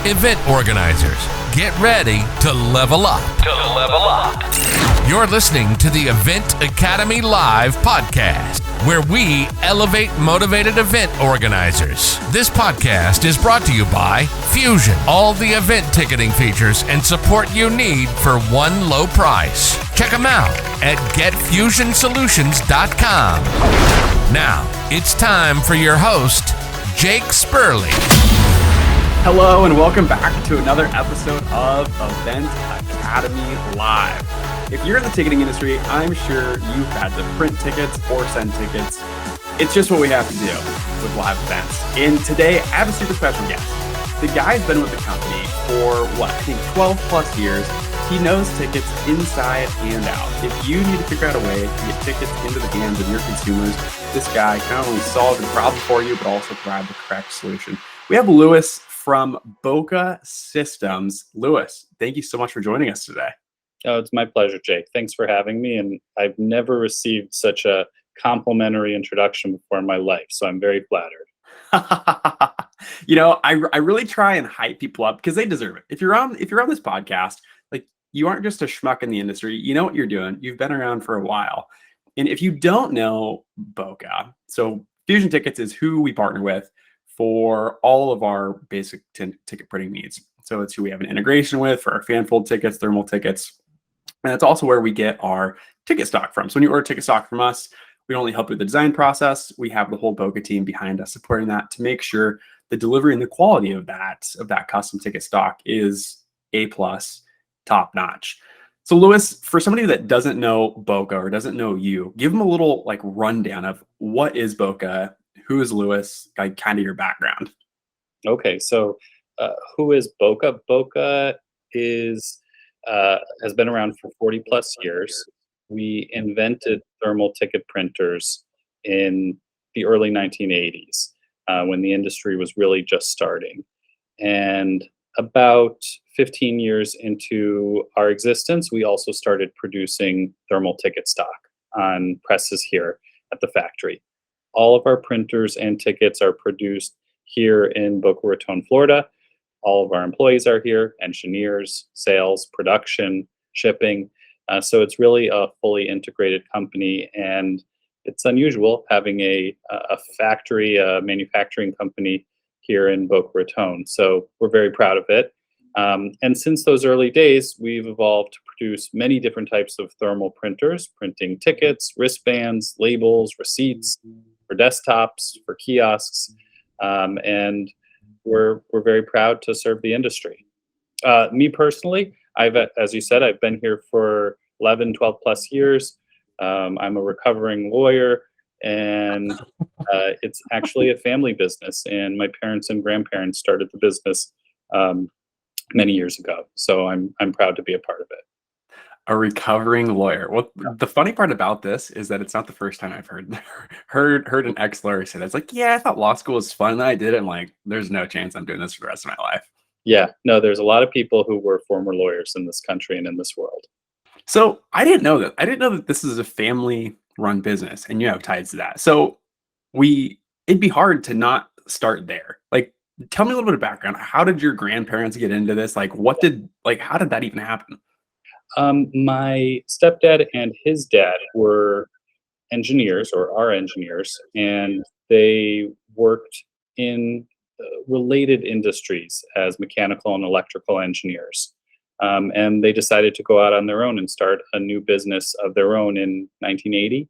Event organizers, get ready to level up. You're listening to the Event Academy Live podcast, where we elevate motivated event organizers. This podcast is brought to you by Fusion, all the event ticketing features and support you need for one low price. Check them out at getfusionsolutions.com. Now, it's time for your host, Jake Spurley. Hello and welcome back to another episode of Event Academy Live. If you're in the ticketing industry, I'm sure you've had to print tickets or send tickets. It's just what we have to do with live events. And today, I have a super special guest. The guy's been with the company for, 12 plus years. He knows tickets inside and out. If you need to figure out a way to get tickets into the hands of your consumers, this guy can not only solve the problem for you, but also provide the correct solution. We have Lewis from Boca Systems. Lewis, thank you so much for joining us today. Oh, it's my pleasure, Jake. Thanks for having me. And I've never received such a complimentary introduction before in my life, so I'm very flattered. I really try and hype people up because they deserve it. If you're on this podcast, like, you aren't just a schmuck in the industry. You know what you're doing. You've been around for a while. And if you don't know Boca, so Fusion Tickets is who we partner with for all of our basic ticket printing needs. So it's who we have an integration with for our fan fold tickets, thermal tickets. And that's also where we get our ticket stock from. So when you order ticket stock from us, we only help with the design process. We have the whole Boca team behind us supporting that to make sure the delivery and the quality of that custom ticket stock is A+, top notch. So Lewis, for somebody that doesn't know Boca or doesn't know you, give them a little rundown of what is Boca, who is Lewis, kind of your background. Okay, so who is Boca? Boca has been around for 40 plus years. We invented thermal ticket printers in the early 1980s when the industry was really just starting. And about 15 years into our existence, we also started producing thermal ticket stock on presses here at the factory. All of our printers and tickets are produced here in Boca Raton, Florida. All of our employees are here, engineers, sales, production, shipping. So it's really a fully integrated company, and it's unusual having a factory, a manufacturing company here in Boca Raton. So we're very proud of it. And since those early days, we've evolved to produce many different types of thermal printers, printing tickets, wristbands, labels, receipts, for desktops, for kiosks, and we're very proud to serve the industry. Me personally, as you said, I've been here for 11, 12 plus years. I'm a recovering lawyer, and it's actually a family business. And my parents and grandparents started the business many years ago. So I'm proud to be a part of it. A recovering lawyer. Well, the funny part about this is that it's not the first time I've heard an ex-lawyer say that. It's like, yeah, I thought law school was fun, and I did it. I'm like, there's no chance I'm doing this for the rest of my life. Yeah, no, there's a lot of people who were former lawyers in this country and in this world. So I didn't know that. I didn't know that this is a family-run business, and you have ties to that. So it'd be hard to not start there. Tell me a little bit of background. How did your grandparents get into this? How did that even happen? My stepdad and his dad were engineers, or are engineers, and they worked in related industries as mechanical and electrical engineers. And they decided to go out on their own and start a new business of their own in 1980.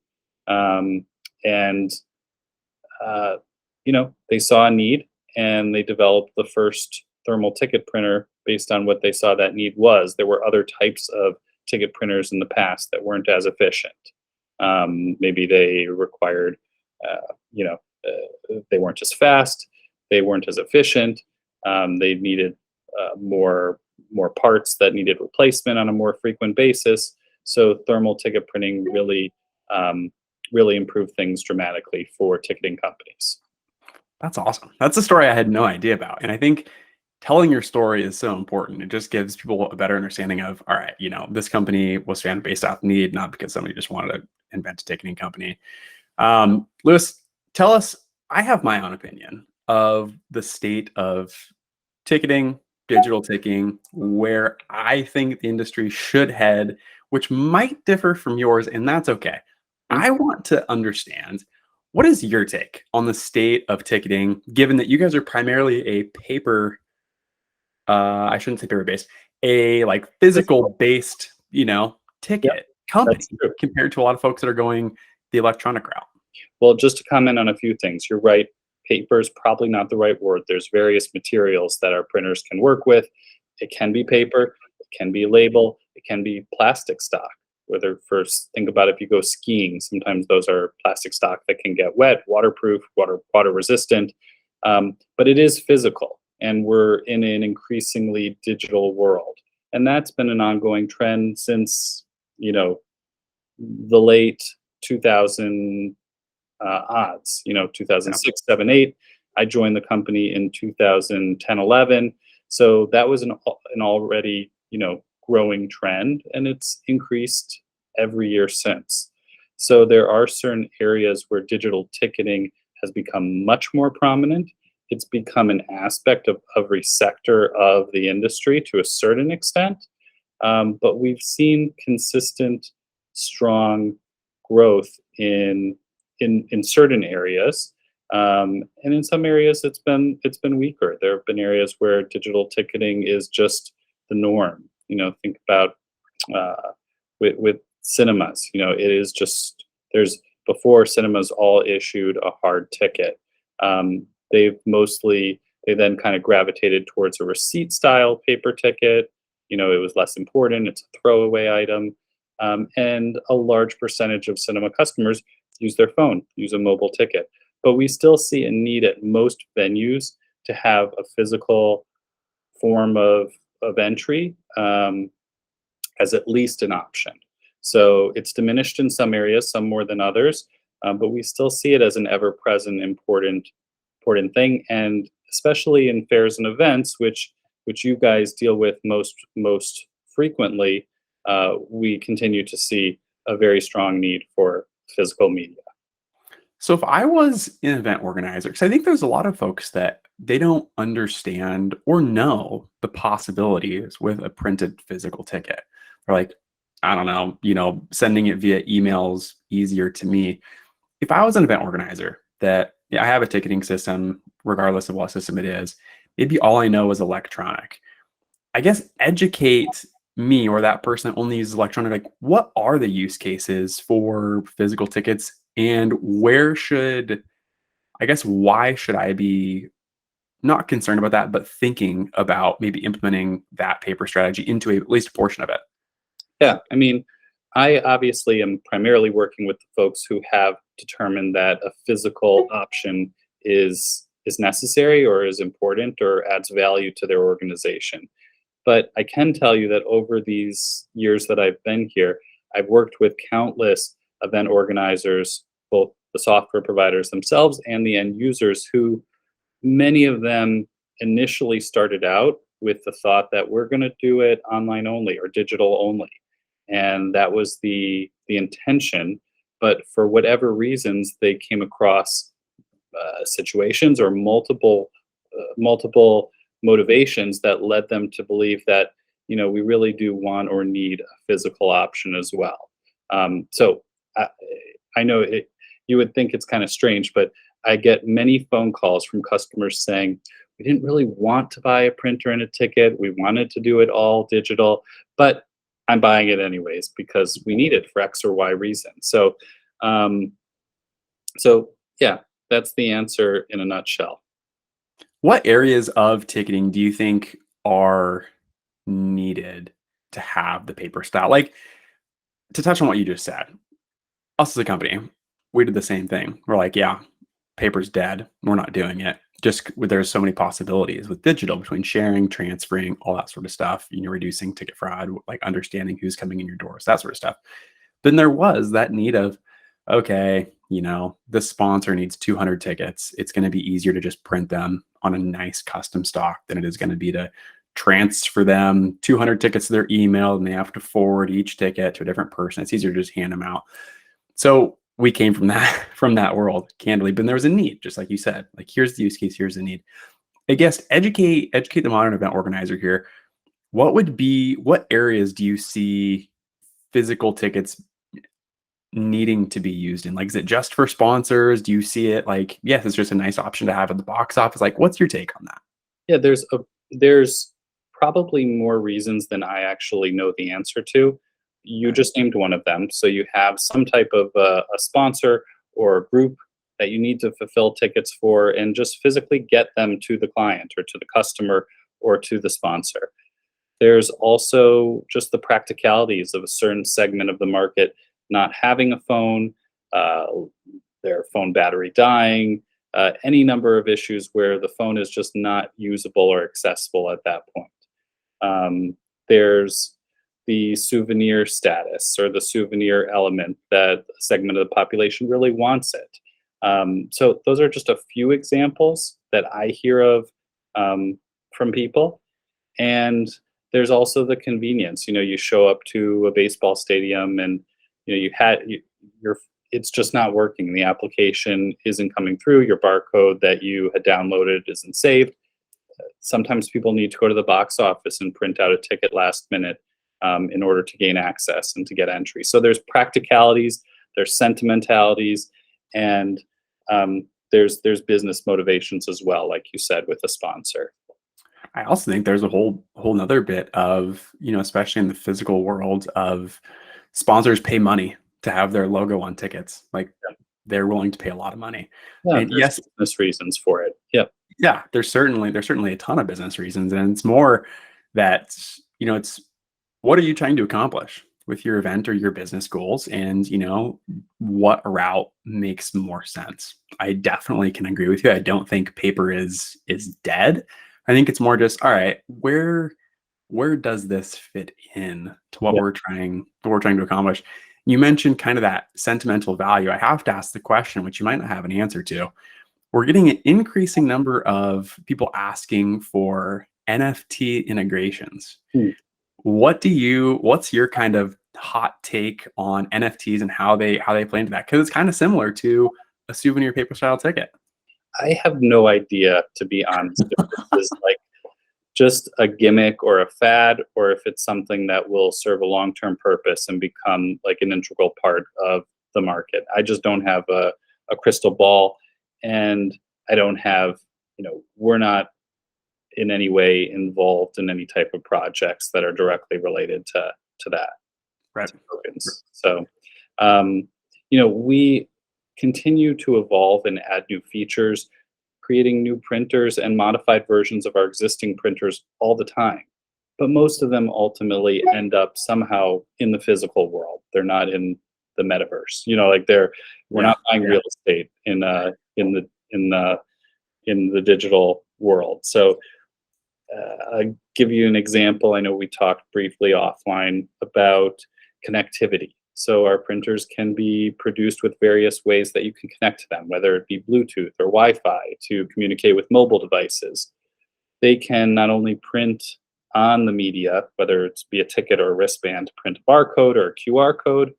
They saw a need, and they developed the first thermal ticket printer based on what they saw that need was. There were other types of ticket printers in the past that weren't as efficient. Maybe they required, they weren't as fast, they weren't as efficient, they needed more parts that needed replacement on a more frequent basis. So thermal ticket printing really improved things dramatically for ticketing companies. That's awesome. That's a story I had no idea about. And I think telling your story is so important. It just gives people a better understanding of, all right, this company was founded based off need, not because somebody just wanted to invent a ticketing company. Lewis, tell us, I have my own opinion of the state of ticketing, digital ticketing, where I think the industry should head, which might differ from yours, and that's okay. I want to understand, what is your take on the state of ticketing, given that you guys are primarily a paper, I shouldn't say paper based, a like physical based, ticket company That's true. compared to a lot of folks that are going the electronic route. Well, just to comment on a few things, you're right. Paper is probably not the right word. There's various materials that our printers can work with. It can be paper, it can be label, it can be plastic stock. Whether first think about if you go skiing, sometimes those are plastic stock that can get wet, waterproof, water resistant. But it is physical, and we're in an increasingly digital world, and that's been an ongoing trend since the late 2000 odds, 2006, 7, 8. I joined the company in 2010, 11. So that was an already, growing trend, and it's increased every year since. So there are certain areas where digital ticketing has become much more prominent. It's become an aspect of every sector of the industry to a certain extent. But we've seen consistent, strong growth in certain areas, and in some areas it's been weaker. There have been areas where digital ticketing is just the norm. Think about with cinemas. It is just before cinemas all issued a hard ticket. They then kind of gravitated towards a receipt style paper ticket. It was less important. It's a throwaway item, and a large percentage of cinema customers use their phone, use a mobile ticket. But we still see a need at most venues to have a physical form of entry as at least an option. So it's diminished in some areas, some more than others, but we still see it as an ever-present important thing, and especially in fairs and events, which you guys deal with most frequently, we continue to see a very strong need for physical media. So if I was an event organizer, because I think there's a lot of folks that they don't understand or know the possibilities with a printed physical ticket. They're like, I don't know, sending it via emails easier to me. If I was an event organizer that I have a ticketing system, regardless of what system it is, maybe all I know is electronic. I guess educate me or that person that only uses electronic, like what are the use cases for physical tickets, and why should I be not concerned about that, but thinking about maybe implementing that paper strategy into at least a portion of it? Yeah, I mean, I obviously am primarily working with the folks who have determined that a physical option is necessary or is important or adds value to their organization. But I can tell you that over these years that I've been here, I've worked with countless event organizers, both the software providers themselves and the end users, who many of them initially started out with the thought that we're going to do it online only or digital only. And that was the intention. But for whatever reasons, they came across situations or multiple motivations that led them to believe that we really do want or need a physical option as well. So I know you would think it's kind of strange, but I get many phone calls from customers saying, we didn't really want to buy a printer and a ticket. We wanted to do it all digital, but I'm buying it anyways because we need it for X or Y reason. So yeah, that's the answer in a nutshell. What areas of ticketing do you think are needed to have the paper style? Like, to touch on what you just said, us as a company, we did the same thing. We're like, yeah, paper's dead. We're not doing it. There's so many possibilities with digital between sharing, transferring, all that sort of stuff, reducing ticket fraud, like understanding who's coming in your doors, that sort of stuff. Then there was that need of, okay, the sponsor needs 200 tickets. It's going to be easier to just print them on a nice custom stock than it is going to be to transfer them 200 tickets to their email, and they have to forward each ticket to a different person. It's easier to just hand them out. So we came from that world, candidly, but there was a need, just like you said, like here's the use case, here's the need. I guess educate the modern event organizer here. What areas do you see physical tickets needing to be used in? Like, is it just for sponsors? Do you see it like, yes, it's just a nice option to have at the box office? Like, what's your take on that? Yeah, there's probably more reasons than I actually know the answer to. You Okay. just named one of them. So you have some type of a sponsor or a group that you need to fulfill tickets for, and just physically get them to the client or to the customer or to the sponsor. There's also just the practicalities of a certain segment of the market not having a phone, uh, their phone battery dying, any number of issues where the phone is just not usable or accessible at that point. There's the souvenir status or the souvenir element that a segment of the population really wants it. So those are just a few examples that I hear of from people. And there's also the convenience. You show up to a baseball stadium and you're it's just not working. The application isn't coming through. Your barcode that you had downloaded isn't saved. Sometimes people need to go to the box office and print out a ticket last minute in order to gain access and to get entry. So there's practicalities, there's sentimentalities, and there's business motivations as well, like you said, with a sponsor. I also think there's a whole nother bit of, especially in the physical world of sponsors pay money to have their logo on tickets. Like they're willing to pay a lot of money. Yeah, And there's yes, business reasons for it. Yep. yeah, there's certainly a ton of business reasons. And it's more that, it's what are you trying to accomplish with your event or your business goals? And, what route makes more sense? I definitely can agree with you. I don't think paper is dead. I think it's more just, all right, where does this fit in to Yeah. what we're trying to accomplish? You mentioned kind of that sentimental value. I have to ask the question, which you might not have an answer to. We're getting an increasing number of people asking for NFT integrations. Hmm. What's your kind of hot take on NFTs and how they play into that? Because it's kind of similar to a souvenir paper style ticket. I have no idea, to be honest, if this is like just a gimmick or a fad, or if it's something that will serve a long-term purpose and become like an integral part of the market. I just don't have a crystal ball, and I don't have, we're not in any way involved in any type of projects that are directly related to that, Right. to tokens. So, we continue to evolve and add new features, creating new printers and modified versions of our existing printers all the time. But most of them ultimately end up somehow in the physical world. They're not in the metaverse. Like we're Yeah. not buying Yeah. real estate in the digital world. So I'll give you an example. I know we talked briefly offline about connectivity. So our printers can be produced with various ways that you can connect to them, whether it be Bluetooth or Wi-Fi to communicate with mobile devices. They can not only print on the media, whether it's be a ticket or a wristband, to print a barcode or a QR code,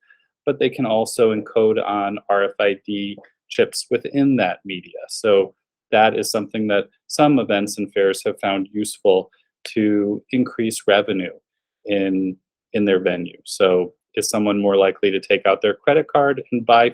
but they can also encode on RFID chips within that media. So that is something that some events and fairs have found useful to increase revenue in their venue. So is someone more likely to take out their credit card and buy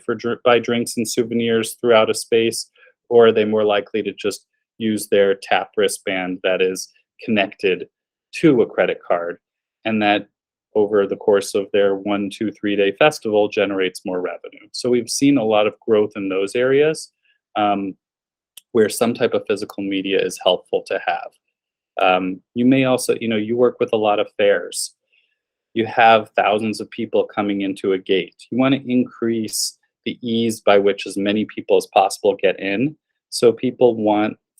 drinks and souvenirs throughout a space, or are they more likely to just use their tap wristband that is connected to a credit card, and that over the course of their 1, 2, 3 day festival generates more revenue? So we've seen a lot of growth in those areas, where some type of physical media is helpful to have. You may also, you work with a lot of fairs. You have thousands of people coming into a gate. You want to increase the ease by which as many people as possible get in. So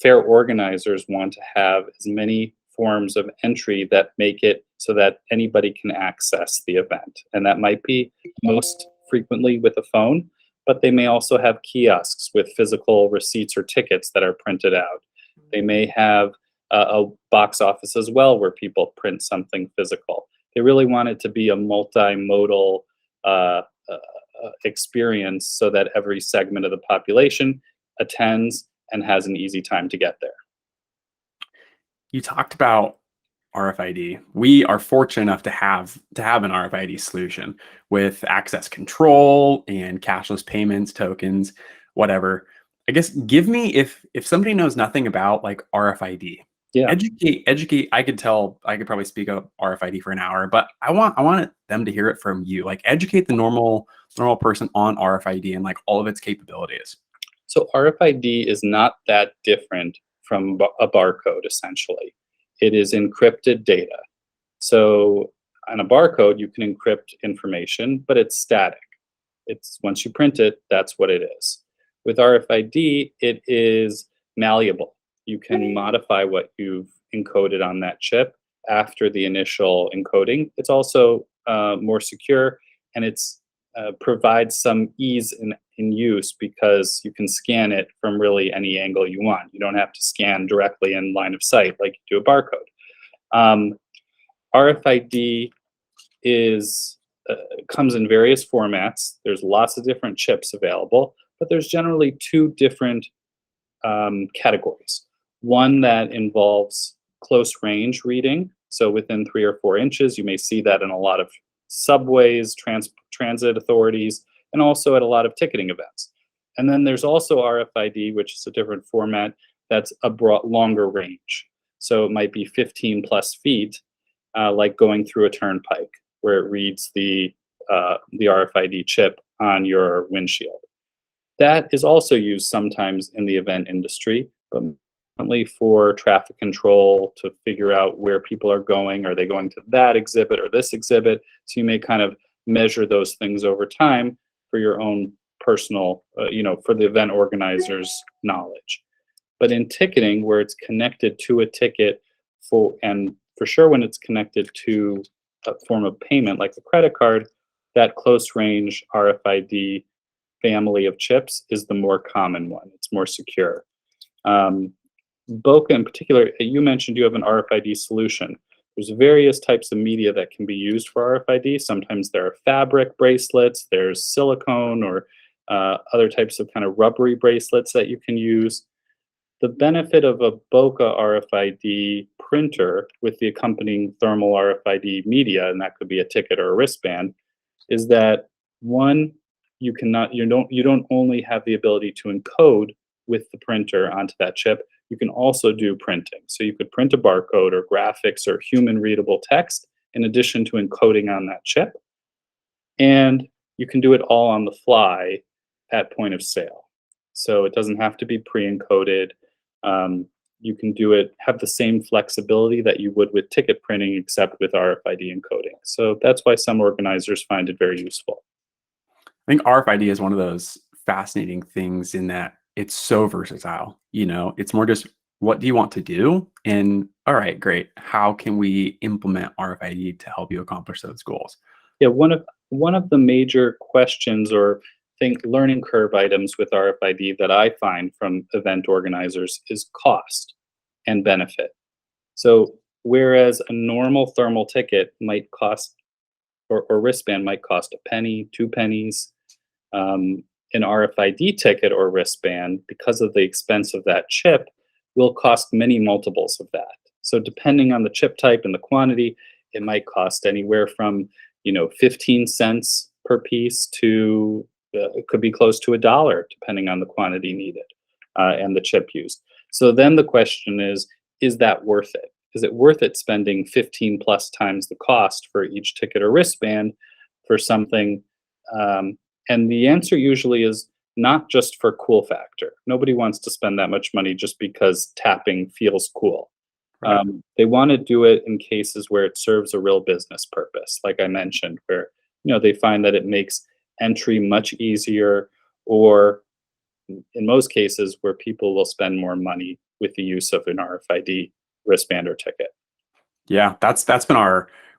fair organizers want to have as many forms of entry that make it so that anybody can access the event. And that might be most frequently with a phone, but they may also have kiosks with physical receipts or tickets that are printed out. They may have a box office as well where people print something physical. They really want it to be a multimodal experience so that every segment of the population attends and has an easy time to get there. You talked about RFID. We are fortunate enough to have an RFID solution with access control and cashless payments, tokens, whatever. I guess give me, if somebody knows nothing about like RFID, Yeah. educate. I could probably speak up RFID for an hour, but I want them to hear it from you. Like educate the normal person on RFID and like all of its capabilities. So RFID is not that different from a barcode, essentially. It is encrypted data. So on a barcode, you can encrypt information, but it's static. It's once you print it, that's what it is. With RFID, it is malleable. You can modify what you've encoded on that chip after the initial encoding. It's also more secure, and it's provides some ease in use because you can scan it from really any angle you want. You don't have to scan directly in line of sight like you do a barcode. RFID is comes in various formats. There's lots of different chips available, but there's generally two different categories. One that involves close range reading, so within 3 or 4 inches. You may see that in a lot of subways, transit authorities, and also at a lot of ticketing events. And then there's also RFID, which is a different format that's a longer range. So it might be 15 plus feet, like going through a turnpike, where it reads the RFID chip on your windshield. That is also used sometimes in the event industry, but only for traffic control to figure out where people are going. Are they going to that exhibit or this exhibit? So you may kind of measure those things over time for your own personal, for the event organizer's knowledge. But in ticketing, where it's connected to a ticket, and for sure when it's connected to a form of payment like a credit card, that close range RFID family of chips is the more common one. It's more secure. Boca in particular, you mentioned you have an RFID solution. There's various types of media that can be used for RFID. Sometimes there are fabric bracelets, there's silicone or other types of kind of rubbery bracelets that you can use. The benefit of a Boca RFID printer with the accompanying thermal RFID media, and that could be a ticket or a wristband, is that one, you don't only have the ability to encode with the printer onto that chip, you can also do printing. So you could print a barcode or graphics or human readable text in addition to encoding on that chip. And you can do it all on the fly at point of sale. So it doesn't have to be pre-encoded. You can do it, have the same flexibility that you would with ticket printing, except with RFID encoding. So that's why some organizers find it very useful. I think RFID is one of those fascinating things in that it's so versatile. It's more just what do you want to do? And all right, great. How can we implement RFID to help you accomplish those goals? Yeah, one of the major questions or learning curve items with RFID that I find from event organizers is cost and benefit. So whereas a normal thermal ticket might cost, or wristband might cost a penny, 2 pennies, an RFID ticket or wristband, because of the expense of that chip, will cost many multiples of that. So depending on the chip type and the quantity, it might cost anywhere from 15 cents per piece to it could be close to $1, depending on the quantity needed and the chip used. So then the question is that worth it? Is it worth it spending 15 plus times the cost for each ticket or wristband for something? And the answer usually is not just for cool factor. Nobody wants to spend that much money just because tapping feels cool. Right. They want to do it in cases where it serves a real business purpose, like I mentioned, where they find that it makes entry much easier, or in most cases where people will spend more money with the use of an RFID wristband or ticket. Yeah, that's been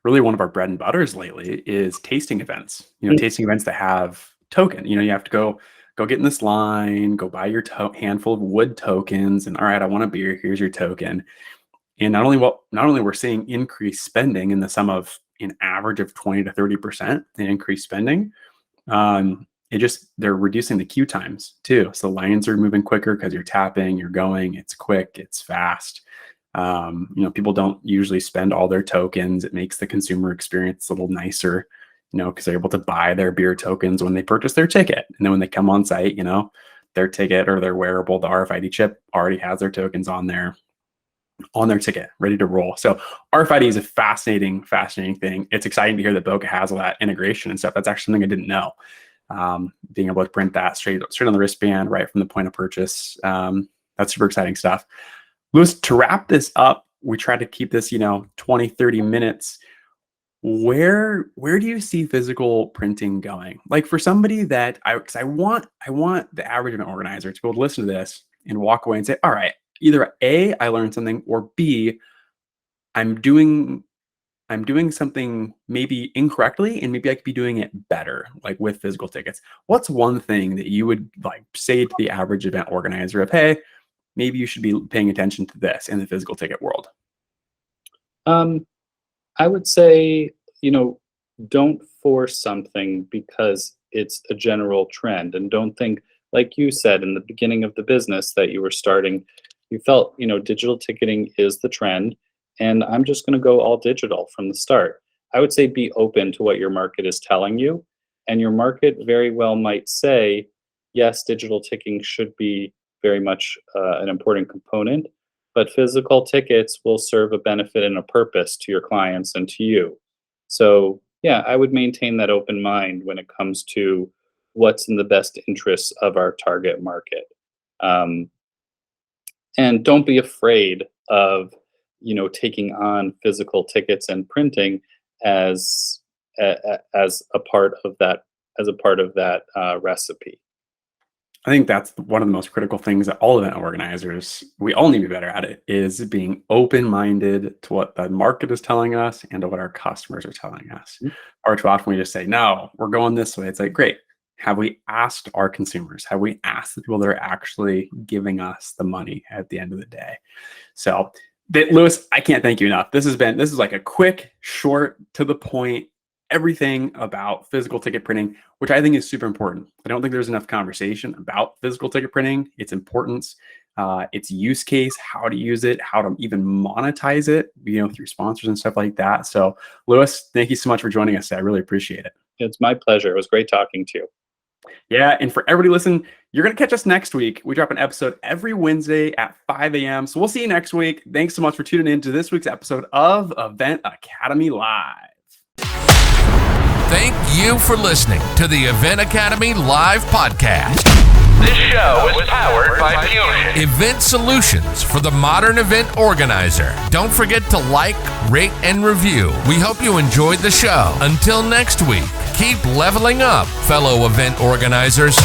really one of our bread and butters lately is tasting events. Tasting events that have token. You have to go get in this line, go buy your handful of wood tokens, and all right, I want a beer. Here's your token. And not only we're seeing increased spending in the sum of an average of 20 to 30% in increased spending. They're reducing the queue times too. So lines are moving quicker because you're tapping, you're going, it's quick, it's fast. People don't usually spend all their tokens. It makes the consumer experience a little nicer, because they're able to buy their beer tokens when they purchase their ticket. And then when they come on site, their ticket or their wearable, the RFID chip already has their tokens on their ticket, ready to roll. So RFID is a fascinating thing. It's exciting to hear that Boca has all that integration and stuff. That's actually something I didn't know. Being able to print that straight on the wristband, right from the point of purchase. That's super exciting stuff. Louis, to wrap this up, we try to keep this, 20, 30 minutes. Where do you see physical printing going? Like for somebody that I want the average event organizer to be able to listen to this and walk away and say, all right, either A, I learned something, or B, I'm doing something maybe incorrectly and maybe I could be doing it better, like with physical tickets. What's one thing that you would like say to the average event organizer of, hey, maybe you should be paying attention to this in the physical ticket world? I would say, don't force something because it's a general trend, and don't think, like you said in the beginning of the business that you were starting, you felt, digital ticketing is the trend and I'm just going to go all digital from the start. I would say be open to what your market is telling you, and your market very well might say, yes, digital ticketing should be very much an important component, but physical tickets will serve a benefit and a purpose to your clients and to you. So yeah, I would maintain that open mind when it comes to what's in the best interests of our target market. And don't be afraid of, taking on physical tickets and printing as a part of that recipe. I think that's one of the most critical things that all event organizers, we all need to be better at it, is being open-minded to what the market is telling us and to what our customers are telling us. Mm-hmm. Or too often we just say, no, we're going this way. It's like, great. Have we asked our consumers? Have we asked the people that are actually giving us the money at the end of the day? So, Louis, I can't thank you enough. This is like a quick, short, to the point, everything about physical ticket printing, which I think is super important. I don't think there's enough conversation about physical ticket printing, its importance, its use case, how to use it, how to even monetize it, through sponsors and stuff like that. So, Louis, thank you so much for joining us. I really appreciate it. It's my pleasure. It was great talking to you. Yeah, and for everybody listening, you're going to catch us next week. We drop an episode every Wednesday at 5 a.m. So we'll see you next week. Thanks so much for tuning in to this week's episode of Event Academy Live. Thank you for listening to the Event Academy Live podcast. This show is powered by Fusion. Event solutions for the modern event organizer. Don't forget to like, rate, and review. We hope you enjoyed the show. Until next week, keep leveling up, fellow event organizers.